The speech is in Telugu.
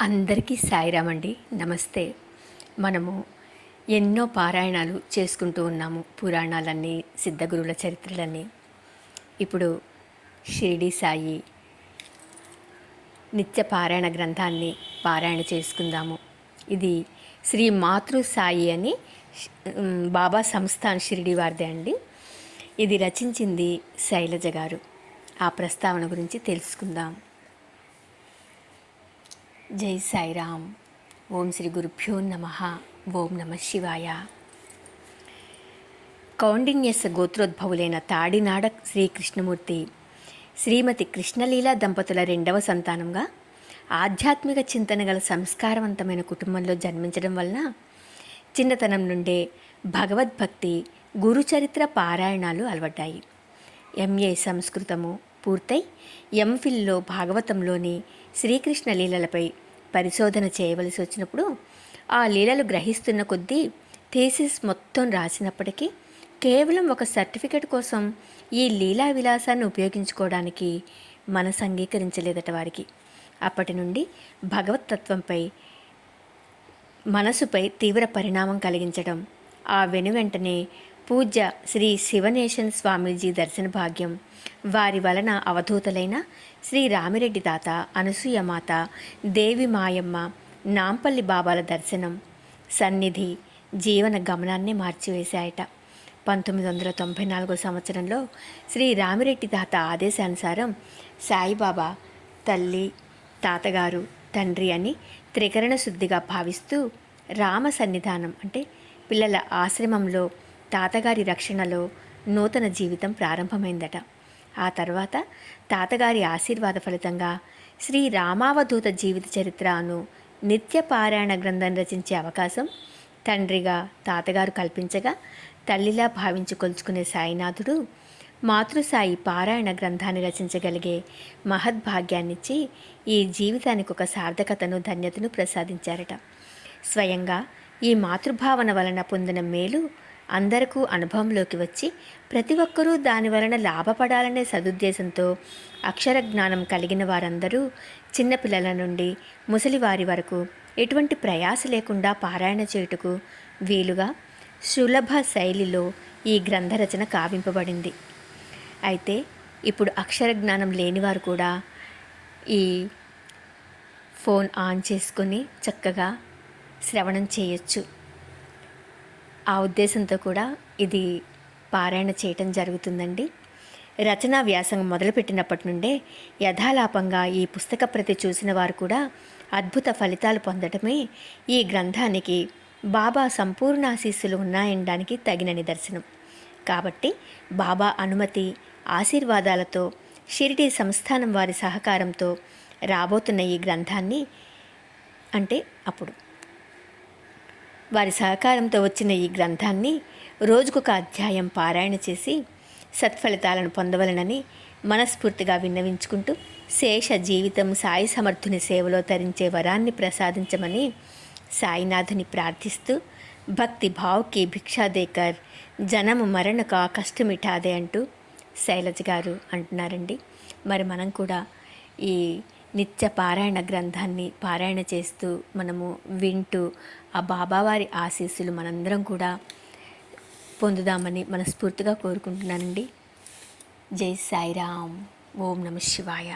అందరికీ సాయిరామ్ అండి. నమస్తే. మనము ఎన్నో పారాయణాలు చేసుకుంటూ ఉన్నాము, పురాణాలన్నీ, సిద్ధగురువుల చరిత్రలన్నీ. ఇప్పుడు షిరిడి సాయి నిత్య పారాయణ గ్రంథాన్ని పారాయణ చేసుకుందాము. ఇది శ్రీ మాతృ సాయి అని బాబా సంస్థాన్ షిరిడి వారిదే అండి. ఇది రచించింది శైలజ గారు. ఆ ప్రస్తావన గురించి తెలుసుకుందాం. జై సాయిరామ్. ఓం శ్రీ గురుభ్యో నమః. ఓం నమ శివాయ. కౌండిన్యస్ గోత్రోద్భవులైన తాడినాడ శ్రీకృష్ణమూర్తి శ్రీమతి కృష్ణలీలా దంపతుల రెండవ సంతానంగా ఆధ్యాత్మిక చింతన గల సంస్కారవంతమైన కుటుంబంలో జన్మించడం వలన చిన్నతనం నుండే భగవద్భక్తి, గురుచరిత్ర పారాయణాలు అలవడ్డాయి. ఎంఏ సంస్కృతము పూర్తయి ఎంఫిల్లో భాగవతంలోని శ్రీకృష్ణ లీలలపై పరిశోధన చేయవలసి వచ్చినప్పుడు ఆ లీలలు గ్రహిస్తున్న కొద్దీ థీసిస్ మొత్తం రాసినప్పటికీ కేవలం ఒక సర్టిఫికెట్ కోసం ఈ లీలా విలాసాన్ని ఉపయోగించుకోవడానికి మనసు అంగీకరించలేదట వారికి. అప్పటి నుండి భగవతత్వంపై మనసుపై తీవ్ర పరిణామం కలిగించడం, ఆ వెనువెంటనే పూజ్య శ్రీ శివనేశన్ స్వామీజీ దర్శన భాగ్యం, వారి వలన అవధూతలైన శ్రీ రామిరెడ్డి తాత, అనసూయమాత, దేవి మాయమ్మ, నాంపల్లి బాబాల దర్శనం, సన్నిధి జీవన గమనాన్ని మార్చివేశాయట. 1994 సంవత్సరంలో శ్రీ రామిరెడ్డి తాత ఆదేశానుసారం సాయిబాబా తల్లి, తాతగారు, తండ్రి అని త్రికరణ శుద్ధిగా భావిస్తూ రామ సన్నిధానం అంటే పిల్లల ఆశ్రమంలో తాతగారి రక్షణలో నూతన జీవితం ప్రారంభమైందట. ఆ తర్వాత తాతగారి ఆశీర్వాద ఫలితంగా శ్రీ రామావధూత జీవిత చరిత్ర అను నిత్య పారాయణ గ్రంథం రచించే అవకాశం తండ్రిగా తాతగారు కల్పించగా, తల్లిలా భావించి కొలుచుకునే సాయినాథుడు మాతృసాయి పారాయణ గ్రంథాన్ని రచించగలిగే మహద్భాగ్యాన్నిచ్చి ఈ జీవితానికి ఒక సార్థకతను, ధన్యతను ప్రసాదించారట. స్వయంగా ఈ మాతృభావన వలన పొందిన మేలు అందరికీ అనుభవంలోకి వచ్చి ప్రతి ఒక్కరూ దాని వలన లాభపడాలనే సదుద్దేశంతో అక్షర జ్ఞానం కలిగిన వారందరూ చిన్నపిల్లల నుండి ముసలివారి వరకు ఎటువంటి ప్రయాస లేకుండా పారాయణ చేయుటకు వీలుగా సులభ శైలిలో ఈ గ్రంథ రచన కావింపబడింది. అయితే ఇప్పుడు అక్షర జ్ఞానం లేనివారు కూడా ఈ ఫోన్ ఆన్ చేసుకొని చక్కగా శ్రవణం చేయొచ్చు. ఆ ఉద్దేశంతో కూడా ఇది పారాయణ చేయటం జరుగుతుందండి. రచనా వ్యాసంగం మొదలుపెట్టినప్పటి నుండే యథాలాపంగా ఈ పుస్తక ప్రతి చూసిన వారు కూడా అద్భుత ఫలితాలు పొందడమే ఈ గ్రంథానికి బాబా సంపూర్ణ ఆశీస్సులు ఉన్నాయనడానికి తగిన నిదర్శనం. కాబట్టి బాబా అనుమతి, ఆశీర్వాదాలతో షిరిడి సంస్థానం వారి సహకారంతో రాబోతున్న ఈ గ్రంథాన్ని అంటే అప్పుడు వారి సహకారంతో వచ్చిన ఈ గ్రంథాన్ని రోజుకొక అధ్యాయం పారాయణ చేసి సత్ఫలితాలను పొందవలనని మనస్ఫూర్తిగా విన్నవించుకుంటూ శేష జీవితం సాయి సమర్థుని సేవలో తరించే వరాన్ని ప్రసాదించమని సాయినాథుని ప్రార్థిస్తూ భక్తి భావ్కి భిక్షా దేకర్ జనము మరణ కా కష్టమిఠాదే అంటూ శైలజ గారు అంటున్నారండి. మరి మనం కూడా ఈ నిత్య పారాయణ గ్రంథాన్ని పారాయణ చేస్తూ మనము వింటూ ఆ బాబావారి ఆశీస్సులు మనందరం కూడా పొందుదామని మనస్ఫూర్తిగా కోరుకుంటున్నానండి. జై సాయిరామ్. ఓం నమ శివాయ.